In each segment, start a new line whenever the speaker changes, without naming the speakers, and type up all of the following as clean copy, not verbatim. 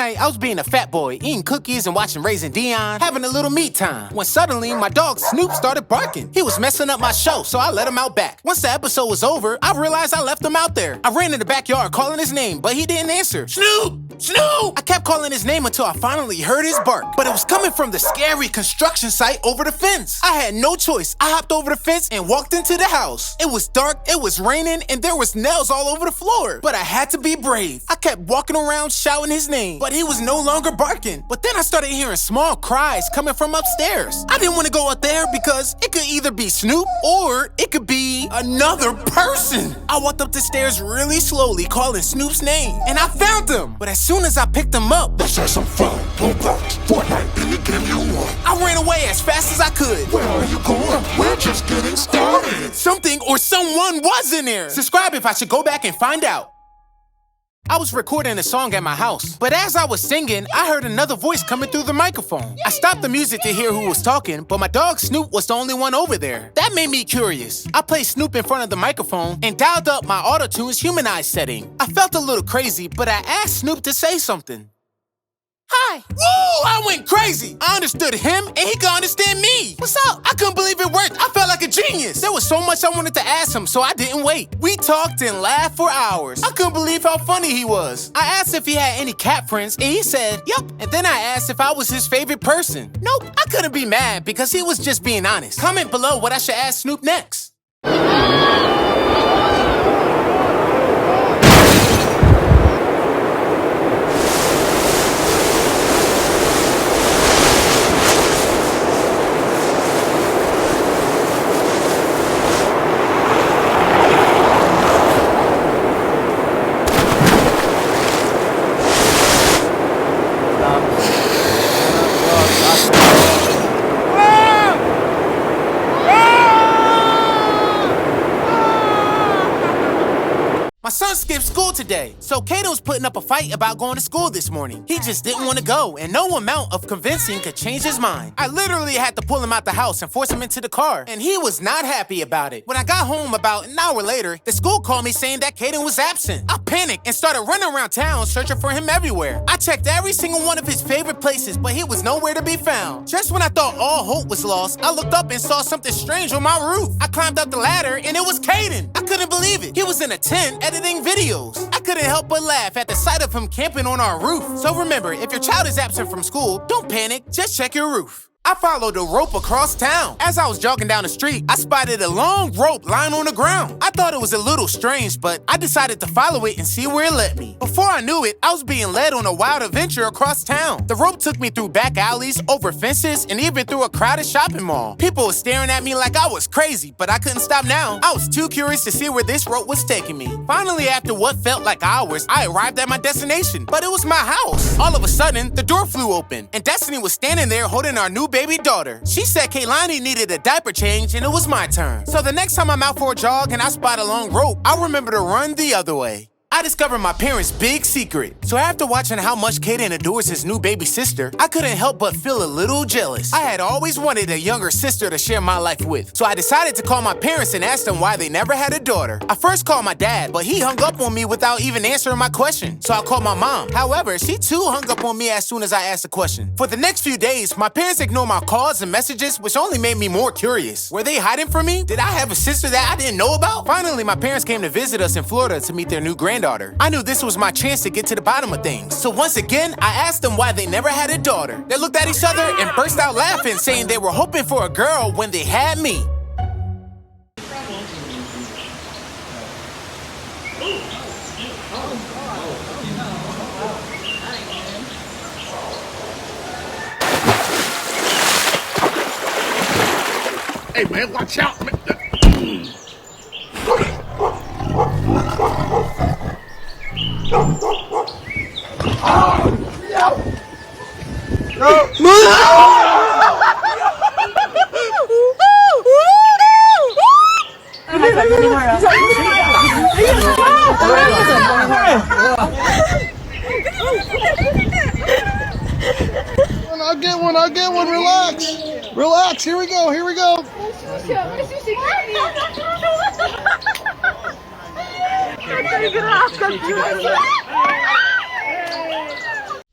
night, I was being a fat boy, eating cookies and watching Raising Dion, having a little me time, when suddenly my dog Snoop started barking. He was messing up my show, so I let him out back. Once the episode was over, I realized I left him out there. I ran in the backyard calling his name, but he didn't answer. Snoop! Snoop! I kept calling his name until I finally heard his bark, but it was coming from the scary construction site over the fence. I had no choice. I hopped over the fence and walked into the house. It was dark, it was raining, and there was nails all over the floor. But I had to be brave. I kept walking around shouting his name, but he was no longer barking. But then I started hearing small cries coming from upstairs. I didn't want to go up there because it could either be Snoop or it could be another person. I walked up the stairs really slowly, calling Snoop's name, and I found him. But as soon as I picked him up,
let's have some fun. Roblox, Fortnite, any game you want.
I ran away as fast as I could.
Where are you going? We're just getting started.
Something or someone was in there. Subscribe if I should go back and find out. I was recording a song at my house, but as I was singing, I heard another voice coming through the microphone. I stopped the music to hear who was talking, but my dog Snoop was the only one over there. That made me curious. I placed Snoop in front of the microphone and dialed up my auto-tune's humanized setting. I felt a little crazy, but I asked Snoop to say something. Hi. Woo! I went crazy. I understood him, and he could understand me. What's up? I couldn't believe it worked. I felt like a genius. There was so much I wanted to ask him, so I didn't wait. We talked and laughed for hours. I couldn't believe how funny he was. I asked if he had any cat friends, and he said, yup. And then I asked if I was his favorite person. Nope, I couldn't be mad because he was just being honest. Comment below what I should ask Snoop next. My son skipped school today, so Kaden was putting up a fight about going to school this morning. He just didn't want to go, and no amount of convincing could change his mind. I literally had to pull him out the house and force him into the car, and he was not happy about it. When I got home about an hour later, the school called me saying that Kaden was absent. I panicked and started running around town searching for him everywhere. I checked every single one of his favorite places, but he was nowhere to be found. Just when I thought all hope was lost, I looked up and saw something strange on my roof. I climbed up the ladder, and it was Kaden. I couldn't believe it. He was in a tent editing videos. I couldn't help but laugh at the sight of him camping on our roof. So remember, if your child is absent from school, don't panic, just check your roof. I followed a rope across town. As I was jogging down the street, I spotted a long rope lying on the ground. I thought it was a little strange, but I decided to follow it and see where it led me. Before I knew it, I was being led on a wild adventure across town. The rope took me through back alleys, over fences, and even through a crowded shopping mall. People were staring at me like I was crazy, but I couldn't stop now. I was too curious to see where this rope was taking me. Finally, after what felt like hours, I arrived at my destination, but it was my house. All of a sudden, the door flew open, and Destiny was standing there holding our new baby daughter. She said Kaylani needed a diaper change and it was my turn. So the next time I'm out for a jog and I spot a long rope, I'll remember to run the other way. I discovered my parents' big secret. So after watching how much Kaden adores his new baby sister, I couldn't help but feel a little jealous. I had always wanted a younger sister to share my life with. So I decided to call my parents and ask them why they never had a daughter. I first called my dad, but he hung up on me without even answering my question. So I called my mom. However, she too hung up on me as soon as I asked the question. For the next few days, my parents ignored my calls and messages, which only made me more curious. Were they hiding from me? Did I have a sister that I didn't know about? Finally, my parents came to visit us in Florida to meet their new granddaughter. I knew this was my chance to get to the bottom of things. So once again, I asked them why they never had a daughter. They looked at each other and burst out laughing, saying they were hoping for a girl when they had me.
Hey man, watch out, man. I'll get one, relax. Relax, here we go.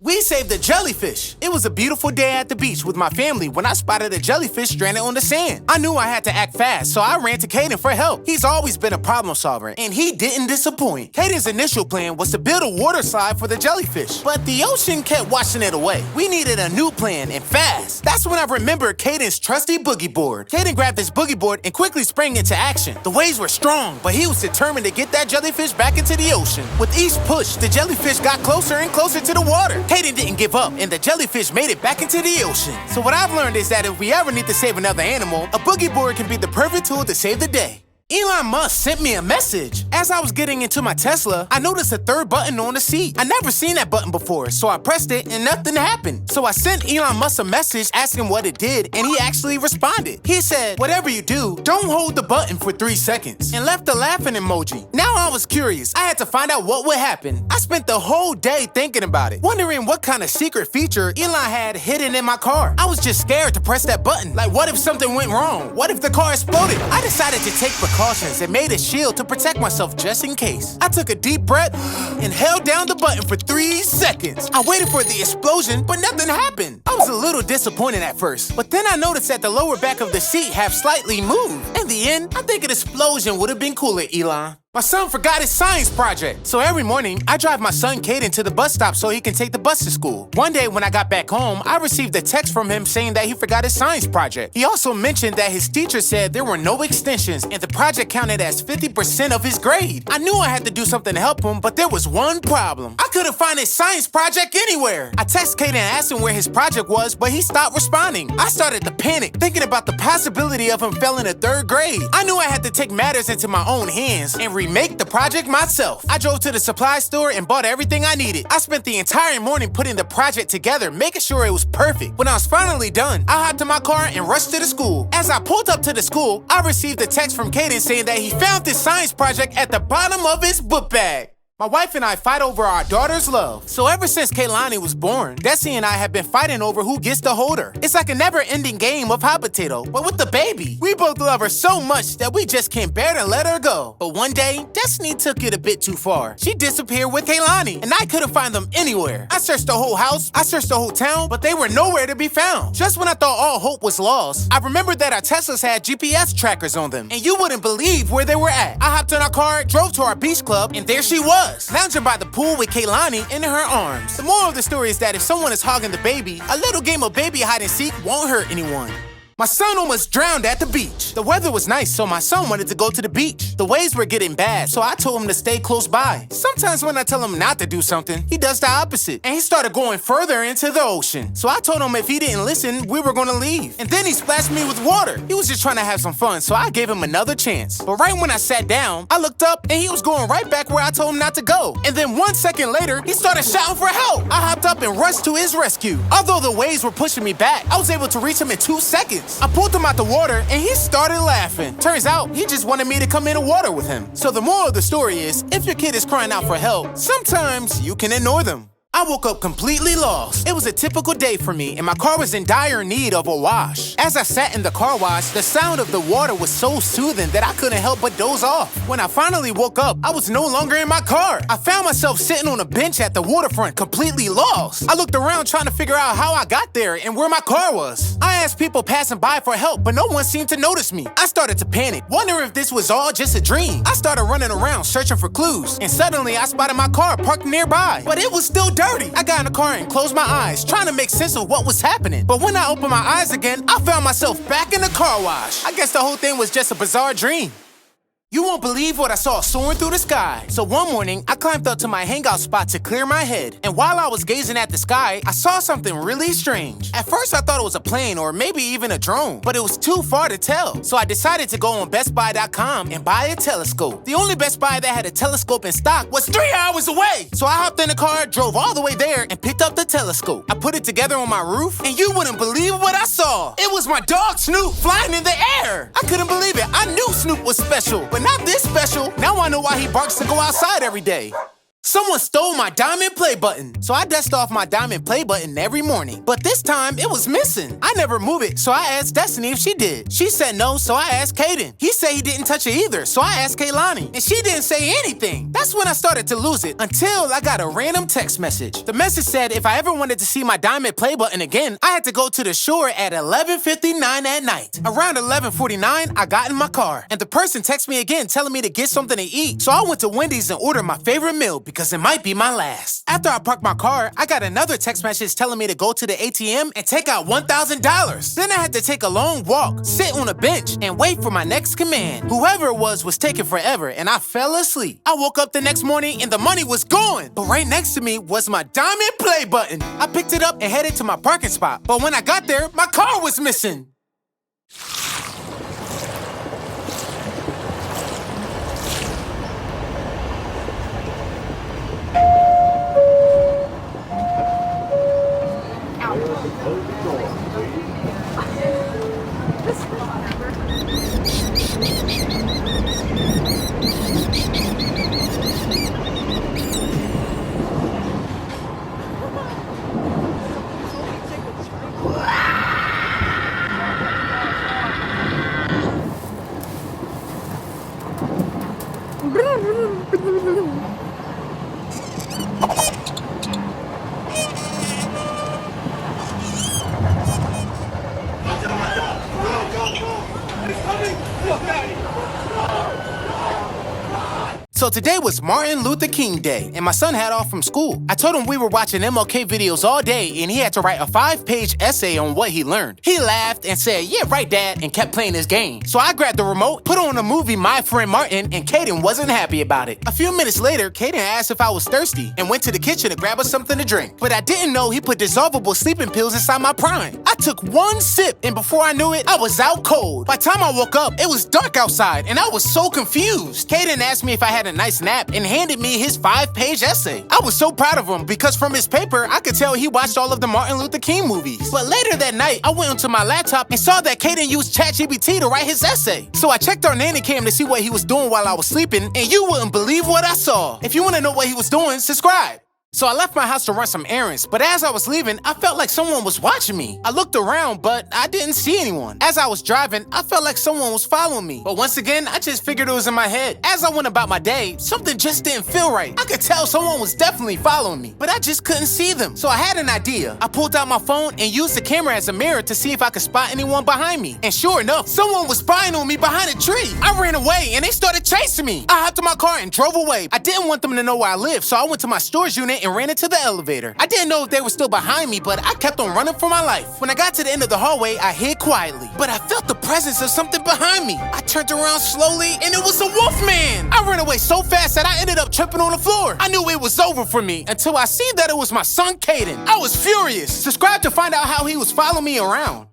We saved a jellyfish. It was a beautiful day at the beach with my family when I spotted a jellyfish stranded on the sand. I knew I had to act fast, so I ran to Caden for help. He's always been a problem solver, and he didn't disappoint. Caden's initial plan was to build a water slide for the jellyfish, but the ocean kept washing it away. We needed a new plan, and fast. That's when I remembered Caden's trusty boogie board. Caden grabbed his boogie board and quickly sprang into action. The waves were strong, but he was determined to get that jellyfish back into the ocean. With each push, the jellyfish got closer and closer to the water. Caden didn't give up, and the jellyfish made it back into the ocean. So what I've learned is that if we ever need to save another animal, a boogie board can be the perfect tool to save the day. Elon Musk sent me a message. As I was getting into my Tesla, I noticed a third button on the seat. I never seen that button before, so I pressed it and nothing happened. So I sent Elon Musk a message asking what it did, and he actually responded. He said, "Whatever you do, don't hold the button for 3 seconds," and left a laughing emoji. Now I was curious. I had to find out what would happen. I spent the whole day thinking about it, wondering what kind of secret feature Elon had hidden in my car. I was just scared to press that button. Like, what if something went wrong? What if the car exploded? I decided to take precautions and made a shield to protect myself just in case. I took a deep breath and held down the button for 3 seconds. I waited for the explosion, but nothing happened. I was a little disappointed at first, but then I noticed that the lower back of the seat had slightly moved. In the end, I think an explosion would have been cooler, Elon. My son forgot his science project. So every morning, I drive my son Caden to the bus stop so he can take the bus to school. One day when I got back home, I received a text from him saying that he forgot his science project. He also mentioned that his teacher said there were no extensions and the project counted as 50% of his grade. I knew I had to do something to help him, but there was one problem. I couldn't find his science project anywhere. I texted Caden and asked him where his project was, but he stopped responding. I started to panic, thinking about the possibility of him failing a 3rd grade. I knew I had to take matters into my own hands and remake the project myself. I drove to the supply store and bought everything I needed. I spent the entire morning putting the project together, making sure it was perfect. When I was finally done, I hopped in my car and rushed to the school. As I pulled up to the school, I received a text from Caden saying that he found his science project at the bottom of his book bag. My wife and I fight over our daughter's love. So ever since Kaylani was born, Desi and I have been fighting over who gets to hold her. It's like a never-ending game of hot potato, but with the baby. We both love her so much that we just can't bear to let her go. But one day, Destiny took it a bit too far. She disappeared with Kaylani, and I couldn't find them anywhere. I searched the whole house, I searched the whole town, but they were nowhere to be found. Just when I thought all hope was lost, I remembered that our Teslas had GPS trackers on them, and you wouldn't believe where they were at. I hopped in our car, drove to our beach club, and there she was, lounging by the pool with Kaylani in her arms. The moral of the story is that if someone is hogging the baby, a little game of baby hide and seek won't hurt anyone. My son almost drowned at the beach. The weather was nice, so my son wanted to go to the beach. The waves were getting bad, so I told him to stay close by. Sometimes when I tell him not to do something, he does the opposite, and he started going further into the ocean. So I told him if he didn't listen, we were gonna leave. And then he splashed me with water. He was just trying to have some fun, so I gave him another chance. But right when I sat down, I looked up, and he was going right back where I told him not to go. And then 1 second later, he started shouting for help. I hopped up and rushed to his rescue. Although the waves were pushing me back, I was able to reach him in 2 seconds. I pulled him out the water, and he started laughing. Turns out, he just wanted me to come in the water with him. So the moral of the story is, if your kid is crying out for help, sometimes you can ignore them. I woke up completely lost. It was a typical day for me, and my car was in dire need of a wash. As I sat in the car wash, the sound of the water was so soothing that I couldn't help but doze off. When I finally woke up, I was no longer in my car. I found myself sitting on a bench at the waterfront, completely lost. I looked around trying to figure out how I got there and where my car was. I asked people passing by for help, but no one seemed to notice me. I started to panic, wondering if this was all just a dream. I started running around searching for clues, and suddenly I spotted my car parked nearby, but it was still dirty. I got in the car and closed my eyes, trying to make sense of what was happening. But when I opened my eyes again, I found myself back in the car wash. I guess the whole thing was just a bizarre dream. You won't believe what I saw soaring through the sky. So one morning, I climbed up to my hangout spot to clear my head. And while I was gazing at the sky, I saw something really strange. At first, I thought it was a plane or maybe even a drone, but it was too far to tell. So I decided to go on BestBuy.com and buy a telescope. The only Best Buy that had a telescope in stock was 3 hours away. So I hopped in the car, drove all the way there, and picked up the telescope. I put it together on my roof, and you wouldn't believe what I saw. It was my dog Snoop flying in the air. I couldn't believe it. I knew Snoop was special, but not this special. Now I know why he barks to go outside every day. Someone stole my diamond play button. So I dust off my diamond play button every morning. But this time, it was missing. I never move it, so I asked Destiny if she did. She said no, so I asked Kaden. He said he didn't touch it either, so I asked Kaylani. And she didn't say anything. That's when I started to lose it, until I got a random text message. The message said if I ever wanted to see my diamond play button again, I had to go to the shore at 11:59 at night. Around 11:49, I got in my car. And the person texted me again telling me to get something to eat. So I went to Wendy's and ordered my favorite meal, because it might be my last. After I parked my car, I got another text message telling me to go to the ATM and take out $1,000. Then I had to take a long walk, sit on a bench, and wait for my next command. Whoever it was taking forever, and I fell asleep. I woke up the next morning and the money was gone. But right next to me was my diamond play button. I picked it up and headed to my parking spot. But when I got there, my car was missing. So today was Martin Luther King Day, and my son had off from school. I told him we were watching MLK videos all day, and he had to write a 5-page essay on what he learned. He laughed and said, "Yeah, right, Dad," and kept playing his game. So I grabbed the remote, put on the movie My Friend Martin, and Kaden wasn't happy about it. A few minutes later, Kaden asked if I was thirsty and went to the kitchen to grab us something to drink. But I didn't know he put dissolvable sleeping pills inside my Prime. I took one sip, and before I knew it, I was out cold. By the time I woke up, it was dark outside, and I was so confused. Kaden asked me if I had a nice nap and handed me his 5-page essay. I was so proud of him because from his paper, I could tell he watched all of the Martin Luther King movies. But later that night, I went onto my laptop and saw that Kaden used ChatGPT to write his essay. So I checked our nanny cam to see what he was doing while I was sleeping, and you wouldn't believe what I saw. If you want to know what he was doing, subscribe. So I left my house to run some errands, but as I was leaving, I felt like someone was watching me. I looked around, but I didn't see anyone. As I was driving, I felt like someone was following me. But once again, I just figured it was in my head. As I went about my day, something just didn't feel right. I could tell someone was definitely following me, but I just couldn't see them. So I had an idea. I pulled out my phone and used the camera as a mirror to see if I could spot anyone behind me. And sure enough, someone was spying on me behind a tree. I ran away and they started chasing me. I hopped in my car and drove away. I didn't want them to know where I lived, so I went to my storage unit and ran into the elevator. I didn't know if they were still behind me, but I kept on running for my life. When I got to the end of the hallway, I hid quietly, but I felt the presence of something behind me. I turned around slowly, and it was a wolf man. I ran away so fast that I ended up tripping on the floor. I knew it was over for me until I seen that it was my son, Kaden. I was furious. Subscribe to find out how he was following me around.